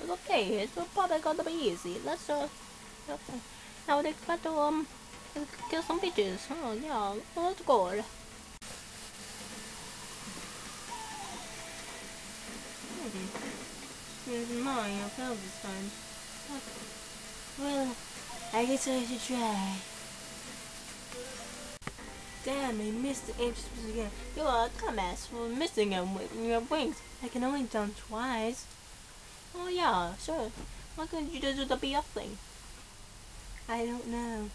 Okay, it's probably gonna be easy. Let's okay. Now they got to kill some bitches. Oh yeah, let's go. Here's mine. I failed this time. Well, I guess I should try. Damn, I missed the entrance again. You are a dumbass for missing them with your wings. I can only jump twice. Oh yeah, sure. Why couldn't you just do the BF thing? I don't know.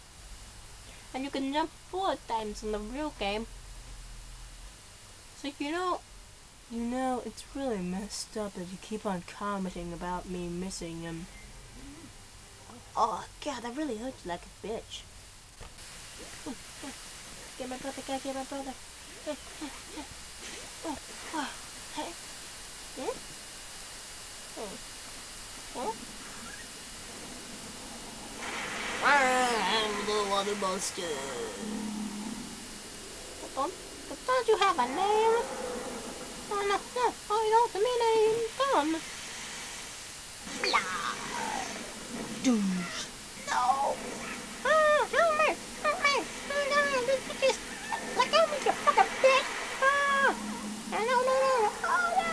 And you can jump 4 times in the real game. So you know, it's really messed up that you keep on commenting about me missing him. Oh god, that really hurts like a bitch. Get my brother, get my brother. Hey. I'm the water monster. Don't you have a name? Oh no, oh you don't have a name. Douche. No. Help me. Oh no, this bitch is let go of me, you fucking bitch. No. Oh no.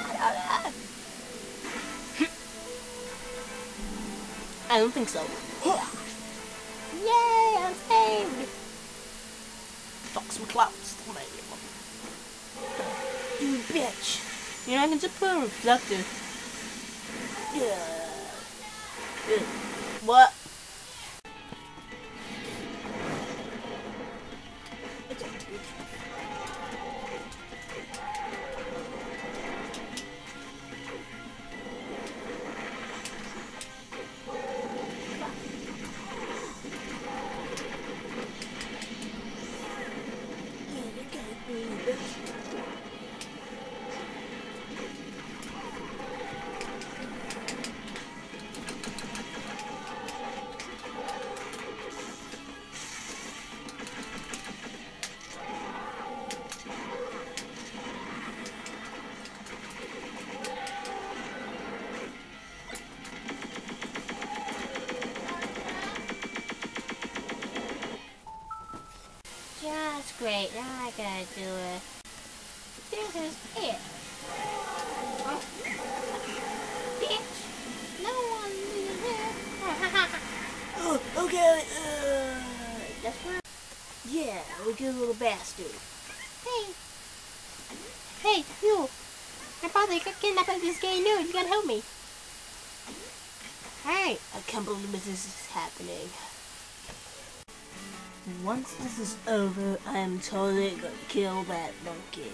I don't think so. Yay, I'm saved. Fuck some clouds, you bitch. You know, I can just put a reflector. Yeah. What? That's great, now I gotta do it. This is it. Oh. Bitch! No one is here. Oh, okay, that's right. Yeah, we good little bastard. Hey, you! My father got kidnapped by this gay dude, you gotta help me. Hey! I can't believe this is happening. Once this is over, I am totally gonna kill that monkey.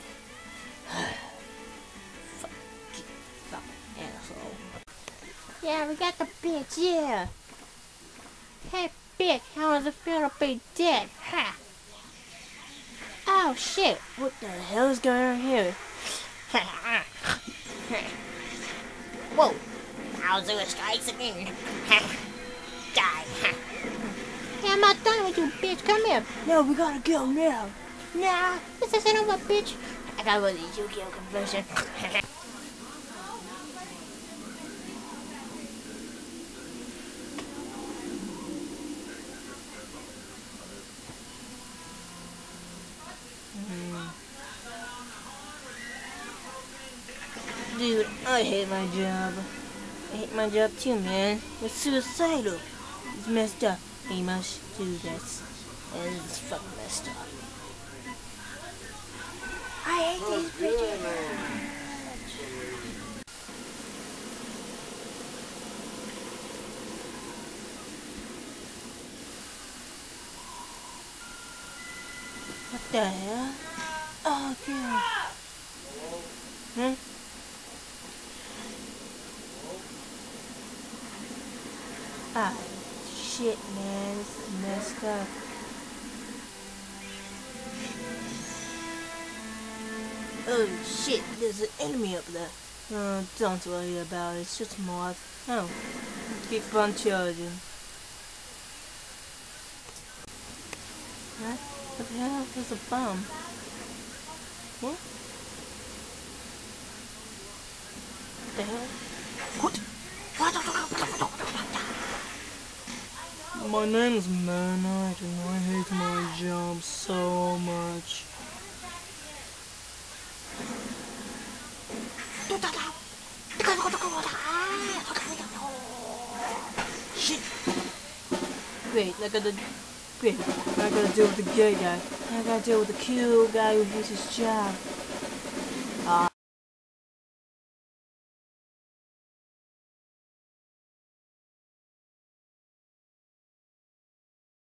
Fuck asshole. Yeah, we got the bitch, yeah. Hey bitch, how does it feel to be dead? Ha! Oh shit, what the hell is going on here? Whoa! Bowser strikes again. Die. Hey, I'm not done with you, bitch. Come here. No, we gotta go now. Nah, this isn't over, bitch. I got one of these Yu-Gi-Oh conversion. Dude, I hate my job. I hate my job too, man. It's suicidal. It's messed up. He must do this. And it's fucking messed up. I hate these bitches. What the hell? Oh, God. Ah, shit, man. This is messed up. Oh, shit. There's an enemy up there. Oh, don't worry about it. It's just a moth. Oh, keep on charging. What? What the hell? There's a bomb. What? What the hell? What? What? My name's Man Knight and I hate my job so much. Shit! Great, I gotta deal with the gay guy. I gotta deal with the cool guy who hates his job.